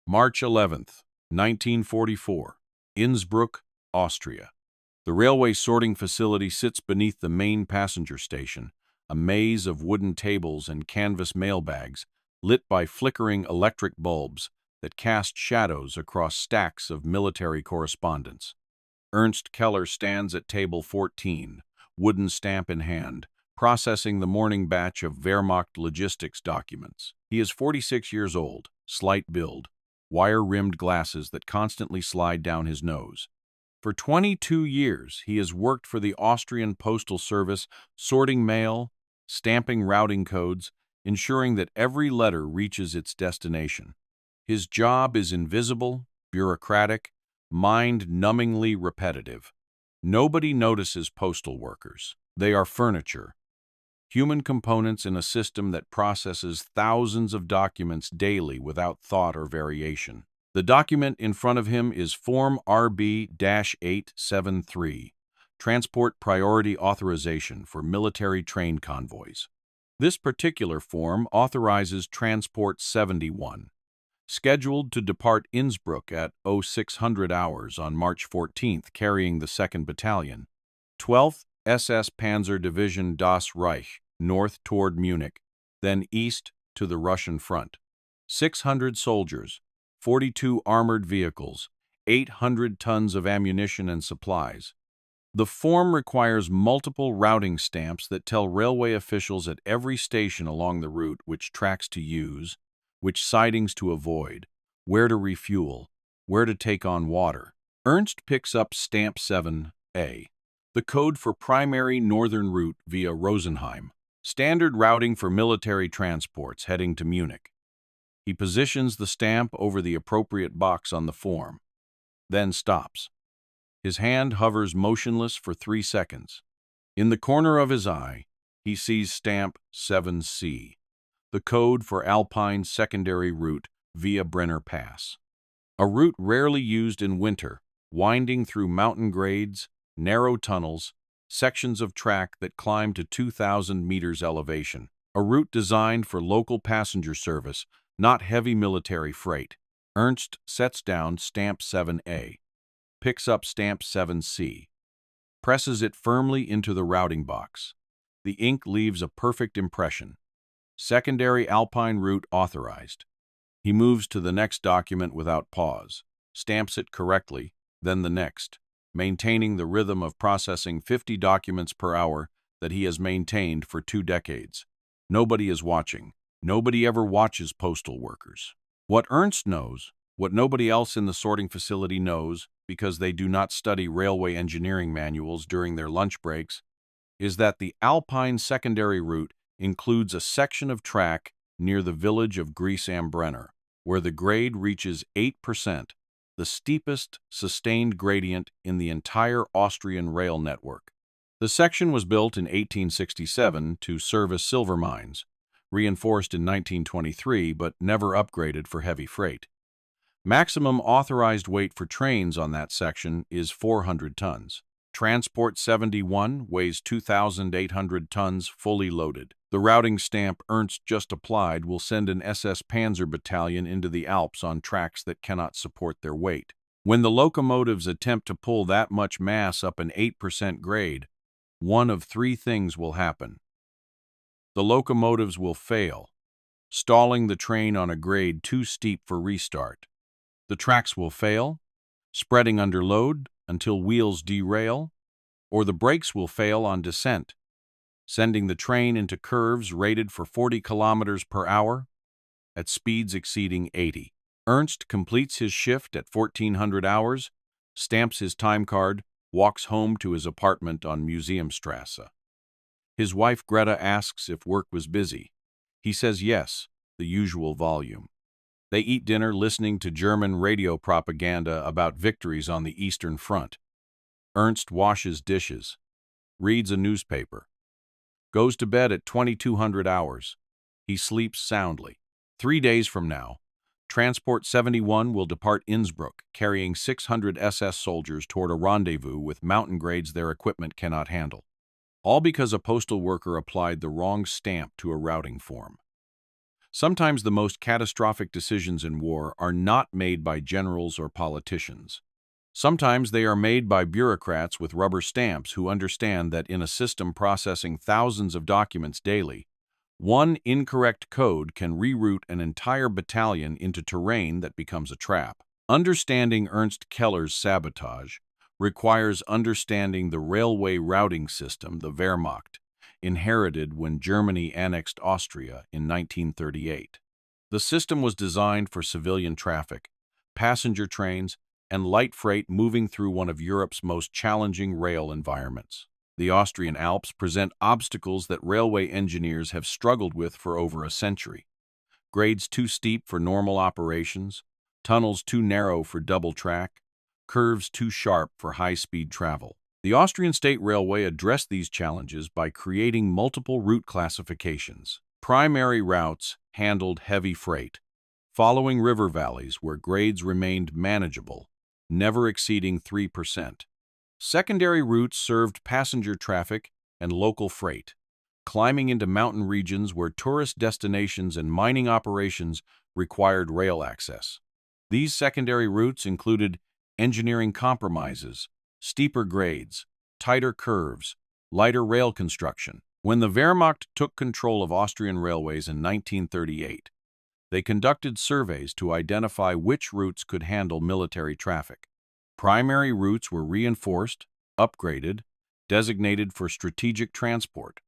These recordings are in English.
March 11th, 1944, Innsbruck, Austria. The railway sorting facility sits beneath the main passenger station, a maze of wooden tables and canvas mailbags lit by flickering electric bulbs that cast shadows across stacks of military correspondence. Ernst Keller stands at table 14, wooden stamp in hand, processing the morning batch of Wehrmacht logistics documents. He is 46 years old, slight build, wire-rimmed glasses that constantly slide down his nose. For 22 years, he has worked for the Austrian Postal Service, sorting mail, stamping routing codes, ensuring that every letter reaches its destination. His job is invisible, bureaucratic, mind-numbingly repetitive. Nobody notices postal workers. They are furniture, human components in a system that processes thousands of documents daily without thought or variation. The document in front of him is Form RB-873, Transport Priority Authorization for Military Train Convoys. This particular form authorizes Transport 71, scheduled to depart Innsbruck at 0600 hours on March 14th, carrying the 2nd Battalion, 12th SS Panzer Division Das Reich, north toward Munich, then east to the Russian front. 600 soldiers, 42 armored vehicles, 800 tons of ammunition and supplies. The form requires multiple routing stamps that tell railway officials at every station along the route which tracks to use, which sidings to avoid, where to refuel, where to take on water. Ernst picks up Stamp 7A, the code for primary northern route via Rosenheim, standard routing for military transports heading to Munich. He positions the stamp over the appropriate box on the form, then stops. His hand hovers motionless for 3 seconds. In the corner of his eye, he sees Stamp 7C, the code for Alpine secondary route via Brenner Pass. A route rarely used in winter, winding through mountain grades, narrow tunnels, sections of track that climb to 2,000 meters elevation. A route designed for local passenger service, not heavy military freight. Ernst sets down Stamp 7A, picks up Stamp 7C, presses it firmly into the routing box. The ink leaves a perfect impression. Secondary Alpine route authorized. He moves to the next document without pause, stamps it correctly, then the next, maintaining the rhythm of processing 50 documents per hour that he has maintained for 2 decades. Nobody is watching. Nobody ever watches postal workers. What Ernst knows, what nobody else in the sorting facility knows, because they do not study railway engineering manuals during their lunch breaks, is that the Alpine secondary route includes a section of track near the village of Griess-am-Brenner, where the grade reaches 8%, the steepest sustained gradient in the entire Austrian rail network. The section was built in 1867 to service silver mines, reinforced in 1923 but never upgraded for heavy freight. Maximum authorized weight for trains on that section is 400 tons. Transport 71 weighs 2,800 tons fully loaded. The routing stamp Ernst just applied will send an SS Panzer battalion into the Alps on tracks that cannot support their weight. When the locomotives attempt to pull that much mass up an 8% grade, one of 3 things will happen. The locomotives will fail, stalling the train on a grade too steep for restart. The tracks will fail, spreading under load until wheels derail, or the brakes will fail on descent, sending the train into curves rated for 40 kilometers per hour at speeds exceeding 80. Ernst completes his shift at 1400 hours, stamps his time card, walks home to his apartment on Museumstrasse. His wife Greta asks if work was busy. He says yes, the usual volume. They eat dinner listening to German radio propaganda about victories on the Eastern Front. Ernst washes dishes, reads a newspaper, goes to bed at 2200 hours. He sleeps soundly. 3 days from now, Transport 71 will depart Innsbruck, carrying 600 SS soldiers toward a rendezvous with mountain grades their equipment cannot handle. All because a postal worker applied the wrong stamp to a routing form. Sometimes the most catastrophic decisions in war are not made by generals or politicians. Sometimes they are made by bureaucrats with rubber stamps who understand that in a system processing thousands of documents daily, one incorrect code can reroute an entire battalion into terrain that becomes a trap. Understanding Ernst Keller's sabotage requires understanding the railway routing system, the Wehrmacht, inherited when Germany annexed Austria in 1938. The system was designed for civilian traffic, passenger trains, and light freight moving through one of Europe's most challenging rail environments. The Austrian Alps present obstacles that railway engineers have struggled with for over a century. Grades too steep for normal operations, tunnels too narrow for double track, curves too sharp for high-speed travel. The Austrian State Railway addressed these challenges by creating multiple route classifications. Primary routes handled heavy freight, following river valleys where grades remained manageable, never exceeding 3%. Secondary routes served passenger traffic and local freight, climbing into mountain regions where tourist destinations and mining operations required rail access. These secondary routes included engineering compromises, steeper grades, tighter curves, lighter rail construction. When the Wehrmacht took control of Austrian railways in 1938, they conducted surveys to identify which routes could handle military traffic. Primary routes were reinforced, upgraded, designated for strategic transport.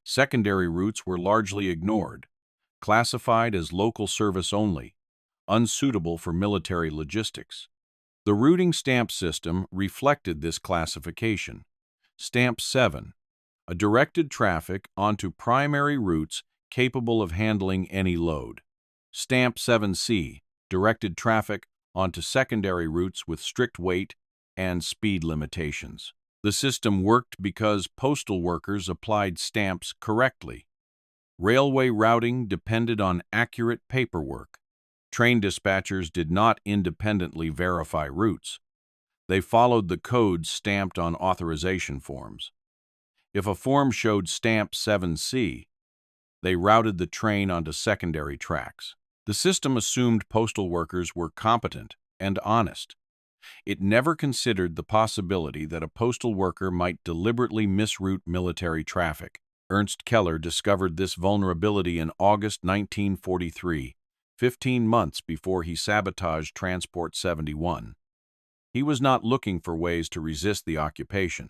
Secondary routes were largely ignored, classified as local service only, unsuitable for military logistics. The routing stamp system reflected this classification. Stamp 7, a directed traffic onto primary routes capable of handling any load. Stamp 7C, directed traffic onto secondary routes with strict weight and speed limitations. The system worked because postal workers applied stamps correctly. Railway routing depended on accurate paperwork. Train dispatchers did not independently verify routes. They followed the codes stamped on authorization forms. If a form showed stamp 7C, they routed the train onto secondary tracks. The system assumed postal workers were competent and honest. It never considered the possibility that a postal worker might deliberately misroute military traffic. Ernst Keller discovered this vulnerability in August 1943, 15 months before he sabotaged Transport 71. He was not looking for ways to resist the occupation.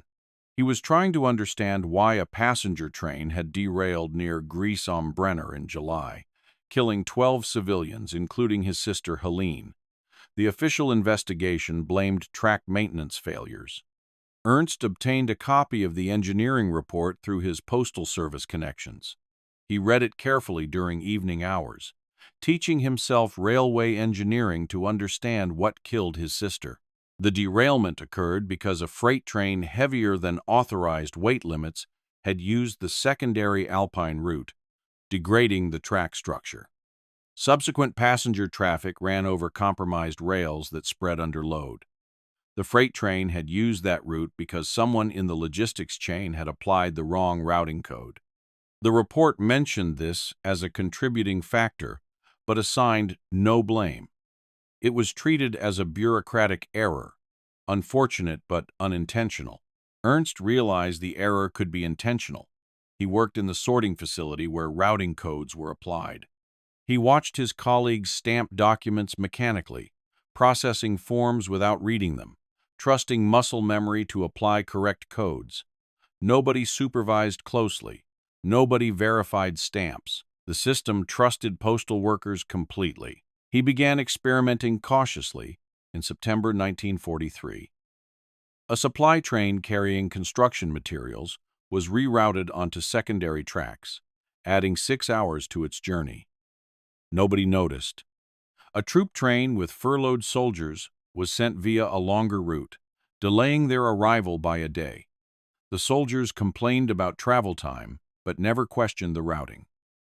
He was trying to understand why a passenger train had derailed near Gries-am-Brenner in July, killing 12 civilians, including his sister Helene. The official investigation blamed track maintenance failures. Ernst obtained a copy of the engineering report through his postal service connections. He read it carefully during evening hours, teaching himself railway engineering to understand what killed his sister. The derailment occurred because a freight train heavier than authorized weight limits had used the secondary Alpine route, degrading the track structure. Subsequent passenger traffic ran over compromised rails that spread under load. The freight train had used that route because someone in the logistics chain had applied the wrong routing code. The report mentioned this as a contributing factor, but assigned no blame. It was treated as a bureaucratic error, unfortunate but unintentional. Ernst realized the error could be intentional. He worked in the sorting facility where routing codes were applied. He watched his colleagues stamp documents mechanically, processing forms without reading them, trusting muscle memory to apply correct codes. Nobody supervised closely. Nobody verified stamps. The system trusted postal workers completely. He began experimenting cautiously in September 1943. A supply train carrying construction materials was rerouted onto secondary tracks, adding 6 hours to its journey. Nobody noticed. A troop train with furloughed soldiers was sent via a longer route, delaying their arrival by a day. The soldiers complained about travel time, but never questioned the routing.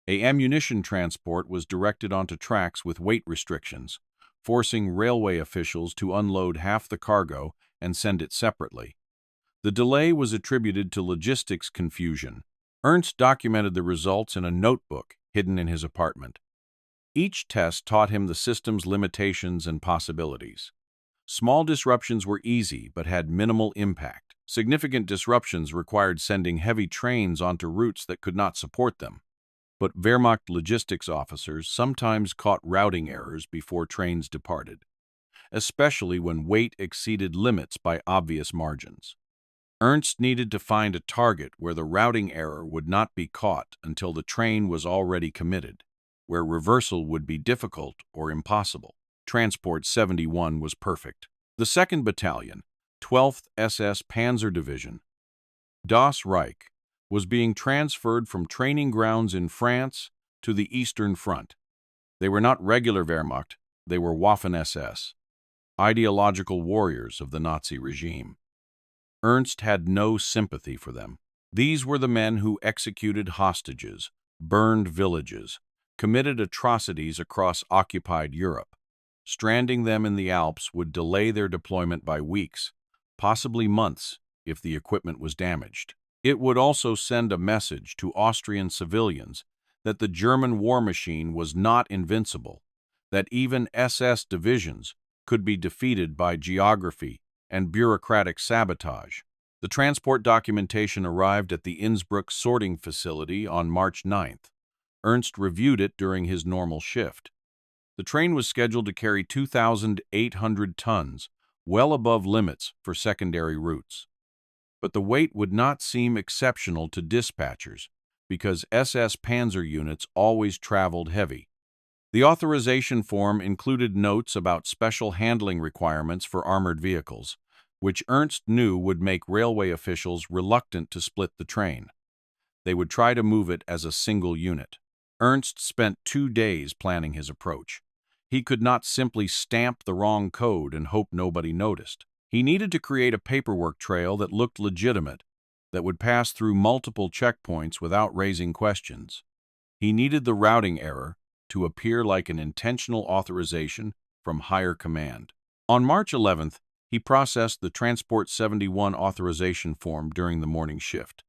An ammunition transport was directed onto tracks with weight restrictions, forcing railway officials to unload half the cargo and send it separately. The delay was attributed to logistics confusion. Ernst documented the results in a notebook hidden in his apartment. Each test taught him the system's limitations and possibilities. Small disruptions were easy but had minimal impact. Significant disruptions required sending heavy trains onto routes that could not support them. But Wehrmacht logistics officers sometimes caught routing errors before trains departed, especially when weight exceeded limits by obvious margins. Ernst needed to find a target where the routing error would not be caught until the train was already committed, where reversal would be difficult or impossible. Transport 71 was perfect. The 2nd Battalion, 12th SS Panzer Division, Das Reich, was being transferred from training grounds in France to the Eastern Front. They were not regular Wehrmacht, they were Waffen-SS, ideological warriors of the Nazi regime. Ernst had no sympathy for them. These were the men who executed hostages, burned villages, committed atrocities across occupied Europe. Stranding them in the Alps would delay their deployment by weeks, possibly months, if the equipment was damaged. It would also send a message to Austrian civilians that the German war machine was not invincible, that even SS divisions could be defeated by geography and bureaucratic sabotage. The transport documentation arrived at the Innsbruck sorting facility on March 9th. Ernst reviewed it during his normal shift. The train was scheduled to carry 2,800 tons, well above limits for secondary routes. But the weight would not seem exceptional to dispatchers because SS Panzer units always traveled heavy. The authorization form included notes about special handling requirements for armored vehicles, which Ernst knew would make railway officials reluctant to split the train. They would try to move it as a single unit. Ernst spent 2 days planning his approach. He could not simply stamp the wrong code and hope nobody noticed. He needed to create a paperwork trail that looked legitimate, that would pass through multiple checkpoints without raising questions. He needed the routing error to appear like an intentional authorization from higher command. On March 11th, he processed the Transport 71 authorization form during the morning shift.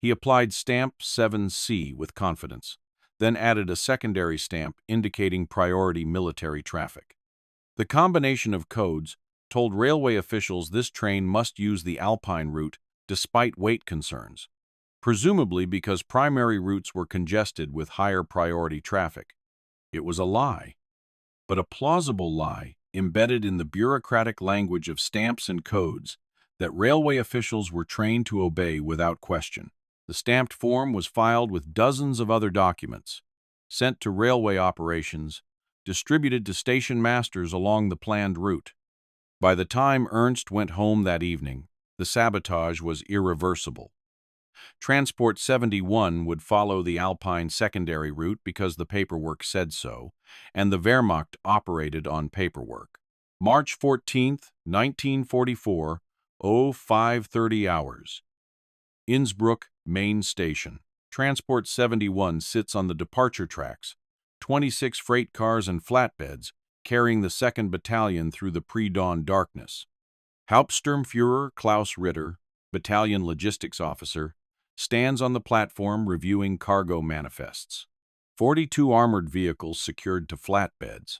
He applied stamp 7C with confidence, then added a secondary stamp indicating priority military traffic. The combination of codes told railway officials this train must use the Alpine route despite weight concerns, presumably because primary routes were congested with higher priority traffic. It was a lie, but a plausible lie embedded in the bureaucratic language of stamps and codes that railway officials were trained to obey without question. The stamped form was filed with dozens of other documents, sent to railway operations, distributed to station masters along the planned route. By the time Ernst went home that evening, the sabotage was irreversible. Transport 71 would follow the Alpine secondary route because the paperwork said so, and the Wehrmacht operated on paperwork. March 14, 1944, 0530 hours. Innsbruck Main Station. Transport 71 sits on the departure tracks, 26 freight cars and flatbeds, carrying the 2nd Battalion through the pre-dawn darkness. Hauptsturmführer Klaus Ritter, battalion logistics officer, stands on the platform reviewing cargo manifests. 42 armored vehicles secured to flatbeds,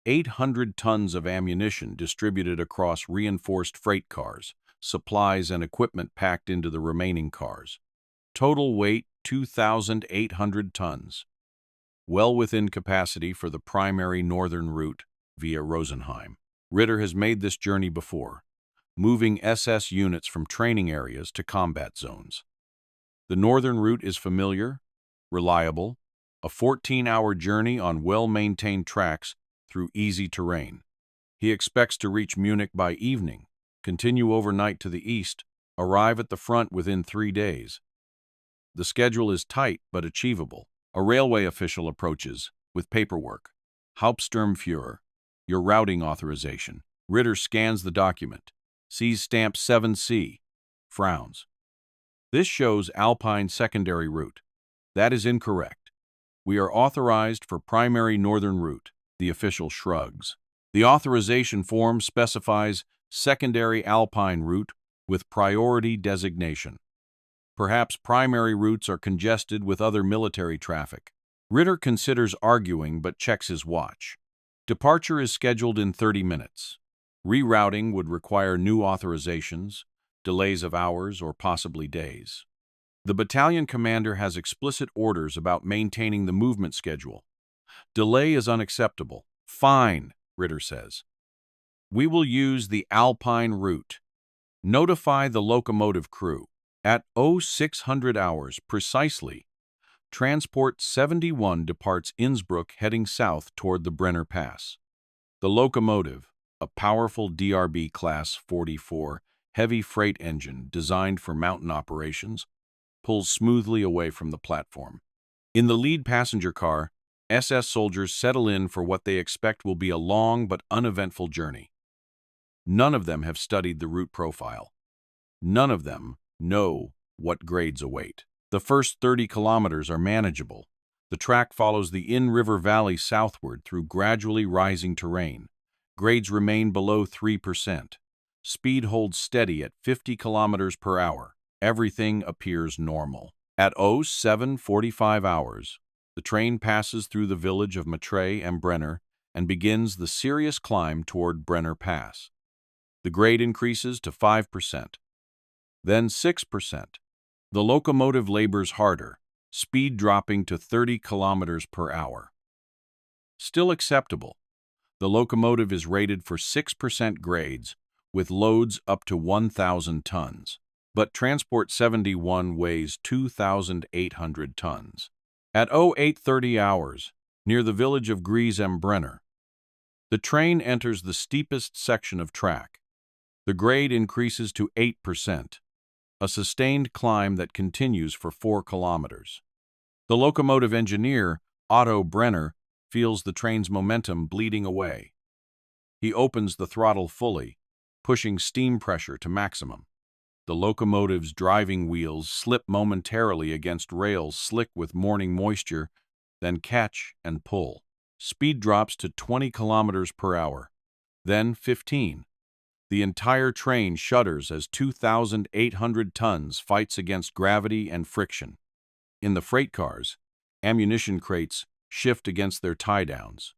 800 tons of ammunition distributed across reinforced freight cars, supplies and equipment packed into the remaining cars. Total weight 2,800 tons, well within capacity for the primary northern route via Rosenheim. Ritter has made this journey before, moving SS units from training areas to combat zones. The northern route is familiar, reliable, a 14-hour journey on well-maintained tracks through easy terrain. He expects to reach Munich by evening, continue overnight to the east, arrive at the front within 3 days. The schedule is tight but achievable. A railway official approaches with paperwork. Hauptsturmführer, your routing authorization. Ritter scans the document, sees stamp 7C, frowns. This shows Alpine secondary route. That is incorrect. We are authorized for primary northern route. The official shrugs. The authorization form specifies secondary Alpine route with priority designation. Perhaps primary routes are congested with other military traffic. Ritter considers arguing but checks his watch. Departure is scheduled in 30 minutes. Rerouting would require new authorizations, delays of hours or possibly days. The battalion commander has explicit orders about maintaining the movement schedule. Delay is unacceptable. Fine, Ritter says. We will use the Alpine route. Notify the locomotive crew. At 0600 hours precisely, Transport 71 departs Innsbruck heading south toward the Brenner Pass. The locomotive, a powerful DRB Class 44 heavy freight engine designed for mountain operations, pulls smoothly away from the platform. In the lead passenger car, SS soldiers settle in for what they expect will be a long but uneventful journey. None of them have studied the route profile. None of them know what grades await. The first 30 kilometers are manageable. The track follows the Inn River Valley southward through gradually rising terrain. Grades remain below 3%. Speed holds steady at 50 kilometers per hour. Everything appears normal. At 07:45 hours, the train passes through the village of Matre and Brenner and begins the serious climb toward Brenner Pass. The grade increases to 5%, then 6%. The locomotive labors harder, speed dropping to 30 kilometers per hour. Still acceptable. The locomotive is rated for 6% grades with loads up to 1,000 tons. But Transport 71 weighs 2,800 tons. At 0830 hours, near the village of Gries am Brenner, the train enters the steepest section of track. The grade increases to 8%, a sustained climb that continues for 4 kilometers. The locomotive engineer, Otto Brenner, feels the train's momentum bleeding away. He opens the throttle fully, pushing steam pressure to maximum. The locomotive's driving wheels slip momentarily against rails slick with morning moisture, then catch and pull. Speed drops to 20 kilometers per hour, then 15. The entire train shudders as 2,800 tons fights against gravity and friction. In the freight cars, ammunition crates shift against their tie-downs.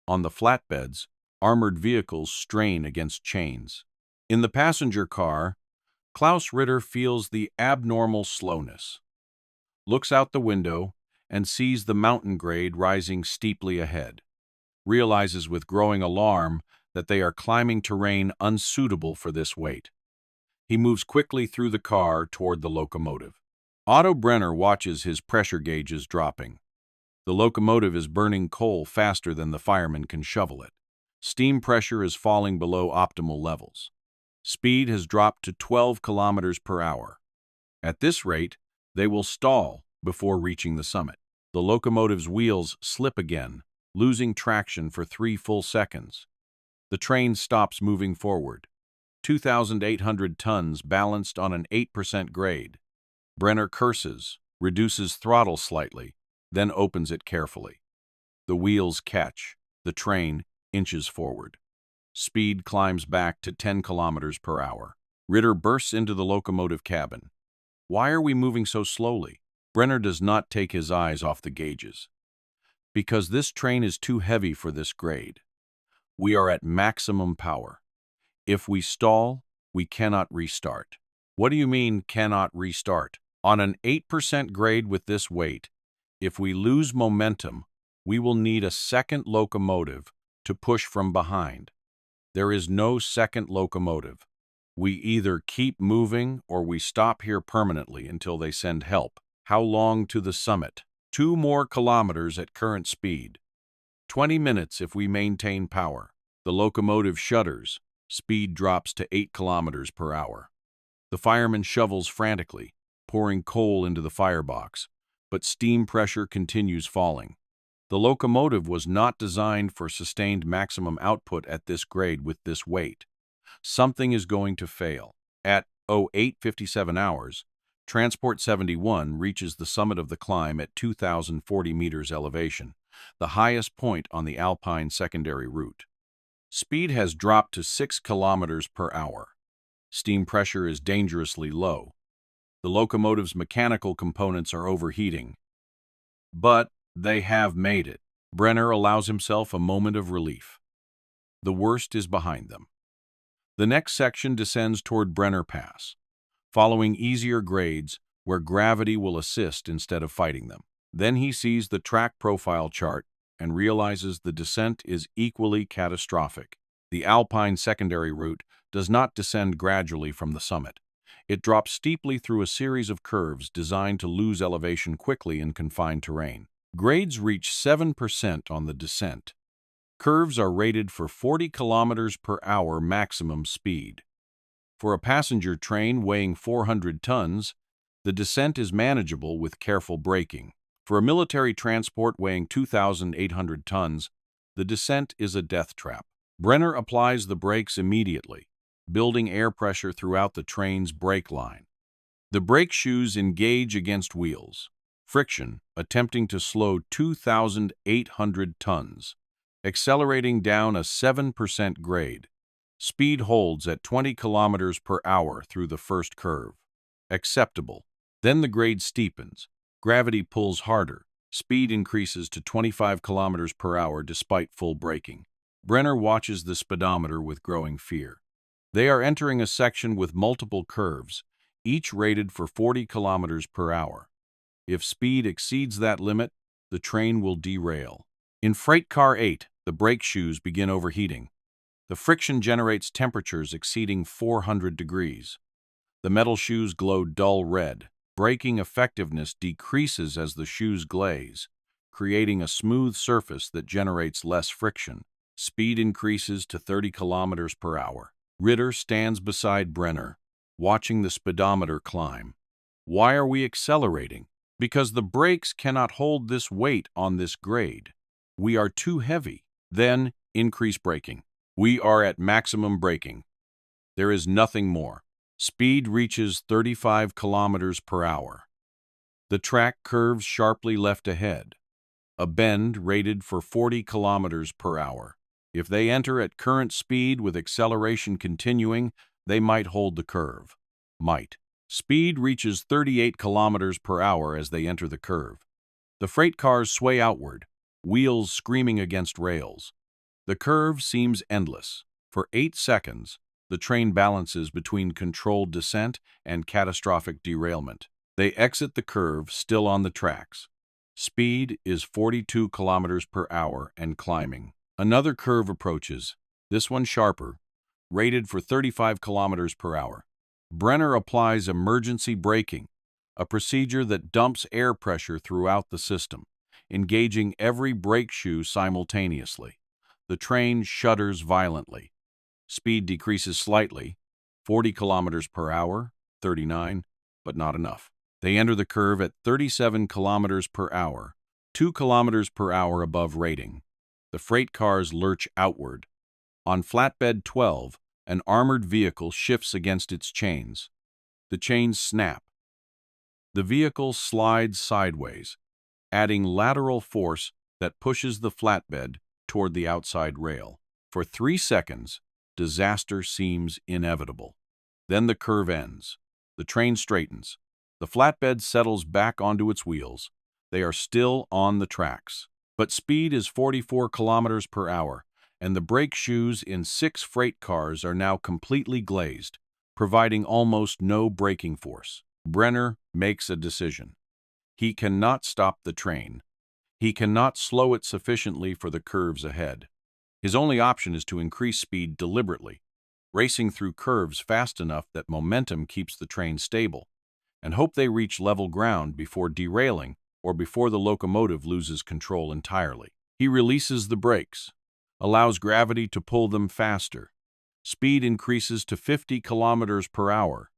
On the flatbeds, armored vehicles strain against chains. In the passenger car, Klaus Ritter feels the abnormal slowness, looks out the window, and sees the mountain grade rising steeply ahead, realizes with growing alarm that they are climbing terrain unsuitable for this weight. He moves quickly through the car toward the locomotive. Otto Brenner watches his pressure gauges dropping. The locomotive is burning coal faster than the fireman can shovel it. Steam pressure is falling below optimal levels. Speed has dropped to 12 kilometers per hour. At this rate, they will stall before reaching the summit. The locomotive's wheels slip again, losing traction for 3 full seconds. The train stops moving forward. 2,800 tons balanced on an 8% grade. Brenner curses, reduces throttle slightly, then opens it carefully. The wheels catch. The train inches forward. Speed climbs back to 10 kilometers per hour. Ritter bursts into the locomotive cabin. Why are we moving so slowly? Brenner does not take his eyes off the gauges. Because this train is too heavy for this grade. We are at maximum power. If we stall, we cannot restart. What do you mean, cannot restart? On an 8% grade with this weight, if we lose momentum, we will need a second locomotive to push from behind. There is no second locomotive. We either keep moving or we stop here permanently until they send help. How long to the summit? 2 more kilometers at current speed. 20 minutes if we maintain power. The locomotive shudders. Speed drops to 8 kilometers per hour. The fireman shovels frantically, pouring coal into the firebox, but steam pressure continues falling. The locomotive was not designed for sustained maximum output at this grade with this weight. Something is going to fail. At 0857 hours, Transport 71 reaches the summit of the climb at 2,040 meters elevation, the highest point on the Alpine secondary route. Speed has dropped to 6 kilometers per hour. Steam pressure is dangerously low. The locomotive's mechanical components are overheating. But They have made it. Brenner allows himself a moment of relief. The worst is behind them. The next section descends toward Brenner Pass, following easier grades where gravity will assist instead of fighting them. Then he sees the track profile chart and realizes the descent is equally catastrophic. The Alpine secondary route does not descend gradually from the summit. It drops steeply through a series of curves designed to lose elevation quickly in confined terrain. Grades reach 7% on the descent. Curves are rated for 40 kilometers per hour maximum speed. For a passenger train weighing 400 tons, the descent is manageable with careful braking. For a military transport weighing 2,800 tons, the descent is a death trap. Brenner applies the brakes immediately, building air pressure throughout the train's brake line. The brake shoes engage against wheels. Friction, attempting to slow 2,800 tons, accelerating down a 7% grade. Speed holds at 20 kilometers per hour through the first curve. Acceptable. Then the grade steepens. Gravity pulls harder. Speed increases to 25 kilometers per hour despite full braking. Brenner watches the speedometer with growing fear. They are entering a section with multiple curves, each rated for 40 kilometers per hour. If speed exceeds that limit, the train will derail. In Freight Car 8, the brake shoes begin overheating. The friction generates temperatures exceeding 400 degrees. The metal shoes glow dull red. Braking effectiveness decreases as the shoes glaze, creating a smooth surface that generates less friction. Speed increases to 30 kilometers per hour. Ritter stands beside Brenner, watching the speedometer climb. Why are we accelerating? Because the brakes cannot hold this weight on this grade. We are too heavy. Then, increase braking. We are at maximum braking. There is nothing more. Speed reaches 35 kilometers per hour. The track curves sharply left ahead. A bend rated for 40 kilometers per hour. If they enter at current speed with acceleration continuing, they might hold the curve. Might. Speed reaches 38 kilometers per hour as they enter the curve. The freight cars sway outward, wheels screaming against rails. The curve seems endless. For 8 seconds, the train balances between controlled descent and catastrophic derailment. They exit the curve, still on the tracks. Speed is 42 kilometers per hour and climbing. Another curve approaches, this one sharper, rated for 35 kilometers per hour. Brenner applies emergency braking, a procedure that dumps air pressure throughout the system, engaging every brake shoe simultaneously. The train shudders violently. Speed decreases slightly, 40 kilometers per hour, 39, but not enough. They enter the curve at 37 kilometers per hour, 2 kilometers per hour above rating. The freight cars lurch outward. On flatbed 12, an armored vehicle shifts against its chains. The chains snap. The vehicle slides sideways, adding lateral force that pushes the flatbed toward the outside rail. For 3 seconds, disaster seems inevitable. Then the curve ends. The train straightens. The flatbed settles back onto its wheels. They are still on the tracks. But speed is 44 kilometers per hour, and the brake shoes in 6 freight cars are now completely glazed, providing almost no braking force. Brenner makes a decision. He cannot stop the train. He cannot slow it sufficiently for the curves ahead. His only option is to increase speed deliberately, racing through curves fast enough that momentum keeps the train stable, and hope they reach level ground before derailing or before the locomotive loses control entirely. He releases the brakes, allows gravity to pull them faster. Speed increases to 50 kilometers per hour,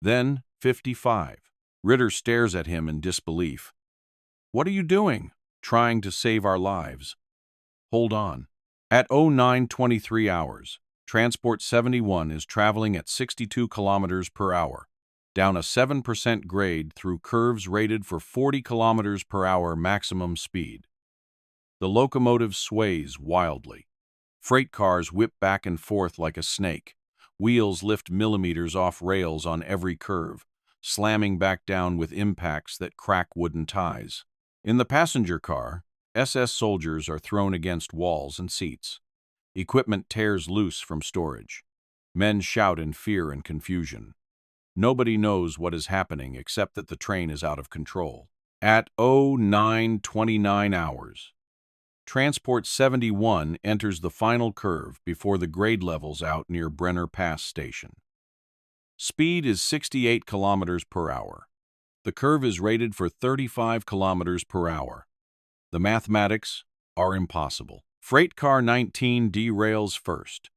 then 55. Ritter stares at him in disbelief. "What are you doing?" "Trying to save our lives." "Hold on." At 09:23 hours, Transport 71 is traveling at 62 kilometers per hour, down a 7% grade through curves rated for 40 kilometers per hour maximum speed. The locomotive sways wildly. Freight cars whip back and forth like a snake. Wheels lift millimeters off rails on every curve, slamming back down with impacts that crack wooden ties. In the passenger car, SS soldiers are thrown against walls and seats. Equipment tears loose from storage. Men shout in fear and confusion. Nobody knows what is happening except that the train is out of control. At 09:29 hours, Transport 71 enters the final curve before the grade levels out near Brenner Pass Station. Speed is 68 kilometers per hour. The curve is rated for 35 kilometers per hour. The mathematics are impossible. Freight car 19 derails first.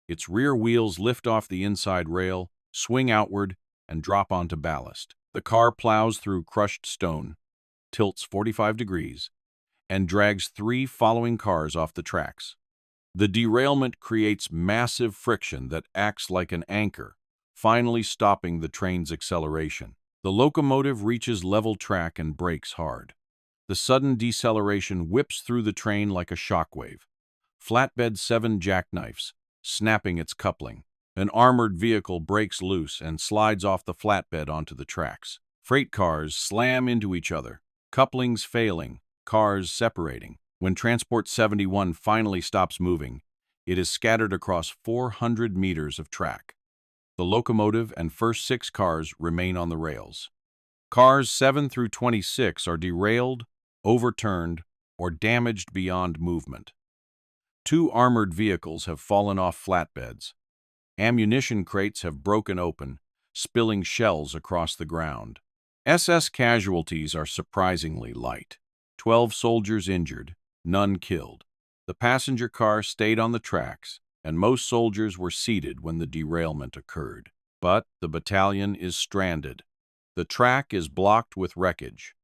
Its rear wheels lift off the inside rail, swing outward, and drop onto ballast. The car plows through crushed stone, tilts 45 degrees, and drags 3 following cars off the tracks. The derailment creates massive friction that acts like an anchor, finally stopping the train's acceleration. The locomotive reaches level track and brakes hard. The sudden deceleration whips through the train like a shockwave. Flatbed 7 jackknifes, snapping its coupling. An armored vehicle breaks loose and slides off the flatbed onto the tracks. Freight cars slam into each other, couplings failing, cars separating. When Transport 71 finally stops moving, it is scattered across 400 meters of track. The locomotive and first 6 cars remain on the rails. Cars 7 through 26 are derailed, overturned, or damaged beyond movement. 2 armored vehicles have fallen off flatbeds. Ammunition crates have broken open, spilling shells across the ground. SS casualties are surprisingly light. 12 soldiers injured, none killed. The passenger car stayed on the tracks, and most soldiers were seated when the derailment occurred. But the battalion is stranded. The track is blocked with wreckage.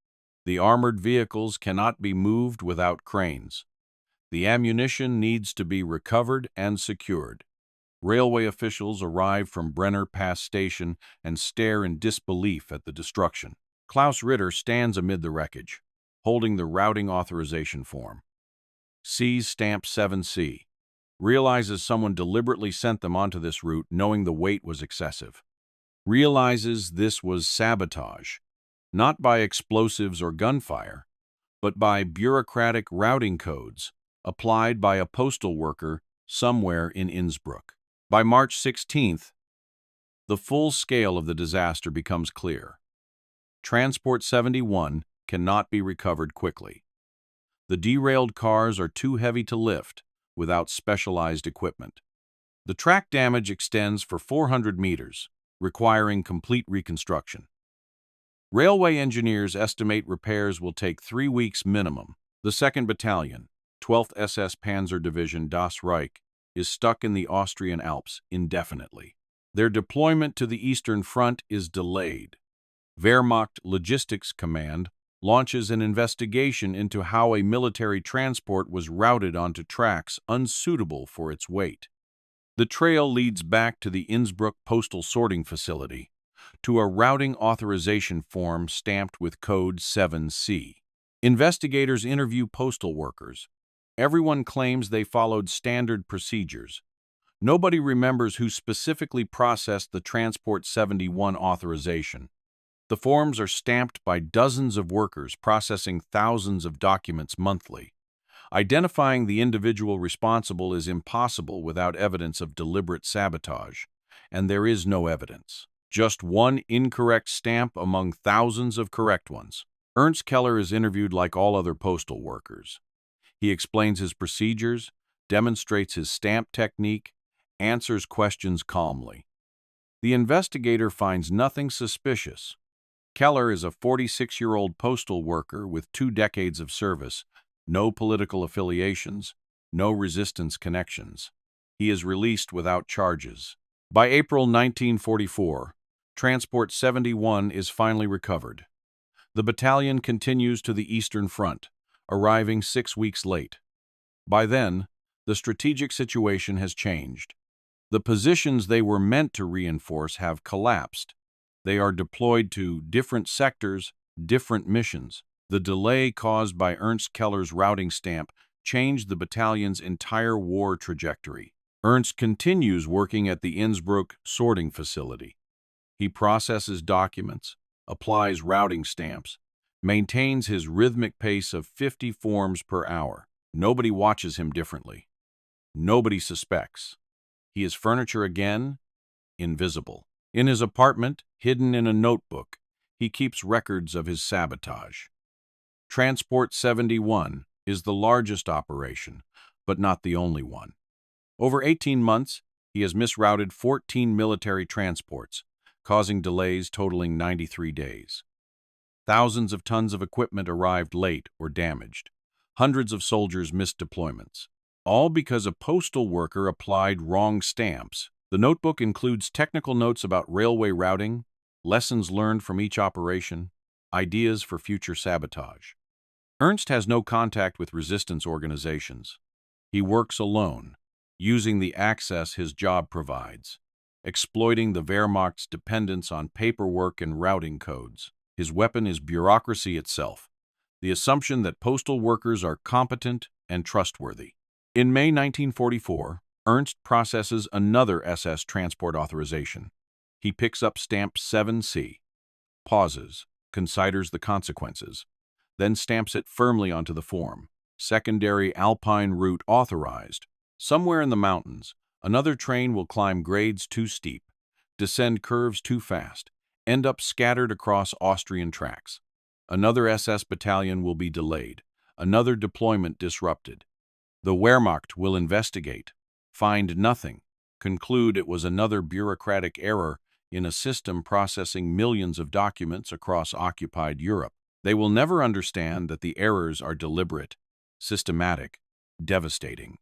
The armored vehicles cannot be moved without cranes. The ammunition needs to be recovered and secured. Railway officials arrive from Brenner Pass Station and stare in disbelief at the destruction. Klaus Ritter stands amid the wreckage, holding the routing authorization form. Sees stamp 7C. Realizes someone deliberately sent them onto this route knowing the weight was excessive. Realizes this was sabotage, not by explosives or gunfire, but by bureaucratic routing codes applied by a postal worker somewhere in Innsbruck. By March 16th, the full scale of the disaster becomes clear. Transport 71 cannot be recovered quickly. The derailed cars are too heavy to lift without specialized equipment. The track damage extends for 400 meters, requiring complete reconstruction. Railway engineers estimate repairs will take 3 weeks minimum. The 2nd Battalion, 12th SS Panzer Division Das Reich, is stuck in the Austrian Alps indefinitely. Their deployment to the Eastern Front is delayed. Wehrmacht Logistics Command launches an investigation into how a military transport was routed onto tracks unsuitable for its weight. The trail leads back to the Innsbruck postal sorting facility, to a routing authorization form stamped with code 7C. Investigators interview postal workers. Everyone claims they followed standard procedures. Nobody remembers who specifically processed the Transport 71 authorization. The forms are stamped by dozens of workers processing thousands of documents monthly. Identifying the individual responsible is impossible without evidence of deliberate sabotage, and there is no evidence. Just one incorrect stamp among thousands of correct ones. Ernst Keller is interviewed like all other postal workers. He explains his procedures, demonstrates his stamp technique, answers questions calmly. The investigator finds nothing suspicious. Keller is a 46-year-old postal worker with 2 decades of service, no political affiliations, no resistance connections. He is released without charges. By April 1944, Transport 71 is finally recovered. The battalion continues to the Eastern Front, arriving 6 weeks late. By then, the strategic situation has changed. The positions they were meant to reinforce have collapsed. They are deployed to different sectors, different missions. The delay caused by Ernst Keller's routing stamp changed the battalion's entire war trajectory. Ernst continues working at the Innsbruck sorting facility. He processes documents, applies routing stamps, maintains his rhythmic pace of 50 forms per hour. Nobody watches him differently. Nobody suspects. He is furniture again, invisible. In his apartment, hidden in a notebook, he keeps records of his sabotage. Transport 71 is the largest operation, but not the only one. Over 18 months, he has misrouted 14 military transports, causing delays totaling 93 days. Thousands of tons of equipment arrived late or damaged. Hundreds of soldiers missed deployments, all because a postal worker applied wrong stamps. The notebook includes technical notes about railway routing, lessons learned from each operation, ideas for future sabotage. Ernst has no contact with resistance organizations. He works alone, using the access his job provides, exploiting the Wehrmacht's dependence on paperwork and routing codes. His weapon is bureaucracy itself, the assumption that postal workers are competent and trustworthy. In May 1944, Ernst processes another SS transport authorization. He picks up stamp 7C, pauses, considers the consequences, then stamps it firmly onto the form. Secondary Alpine route authorized. Somewhere in the mountains, another train will climb grades too steep, descend curves too fast, end up scattered across Austrian tracks. Another SS battalion will be delayed, another deployment disrupted. The Wehrmacht will investigate, find nothing, conclude it was another bureaucratic error in a system processing millions of documents across occupied Europe. They will never understand that the errors are deliberate, systematic, devastating.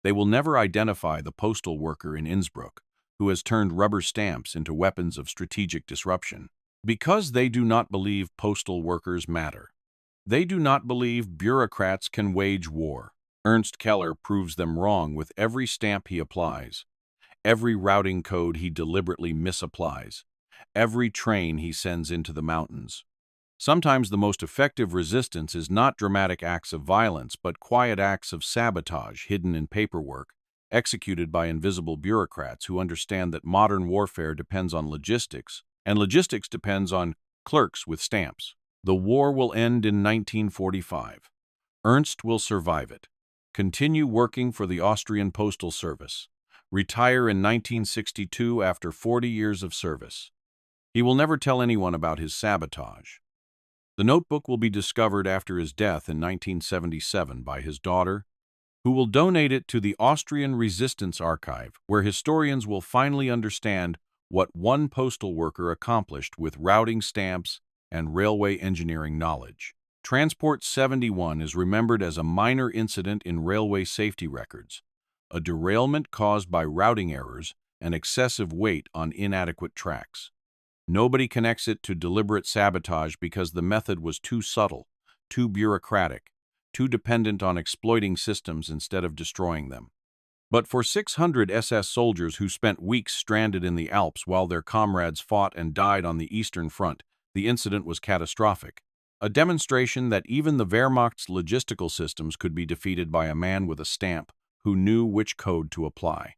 They will never identify the postal worker in Innsbruck who has turned rubber stamps into weapons of strategic disruption. Because they do not believe postal workers matter. They do not believe bureaucrats can wage war. Ernst Keller proves them wrong with every stamp he applies, every routing code he deliberately misapplies, every train he sends into the mountains. Sometimes the most effective resistance is not dramatic acts of violence, but quiet acts of sabotage hidden in paperwork, executed by invisible bureaucrats who understand that modern warfare depends on logistics, and logistics depends on clerks with stamps. The war will end in 1945. Ernst will survive it, continue working for the Austrian Postal Service, retire in 1962 after 40 years of service. He will never tell anyone about his sabotage. The notebook will be discovered after his death in 1977 by his daughter, who will donate it to the Austrian Resistance Archive, where historians will finally understand what one postal worker accomplished with routing stamps and railway engineering knowledge. Transport 71 is remembered as a minor incident in railway safety records, a derailment caused by routing errors and excessive weight on inadequate tracks. Nobody connects it to deliberate sabotage because the method was too subtle, too bureaucratic, too dependent on exploiting systems instead of destroying them. But for 600 SS soldiers who spent weeks stranded in the Alps while their comrades fought and died on the Eastern Front, the incident was catastrophic, a demonstration that even the Wehrmacht's logistical systems could be defeated by a man with a stamp who knew which code to apply.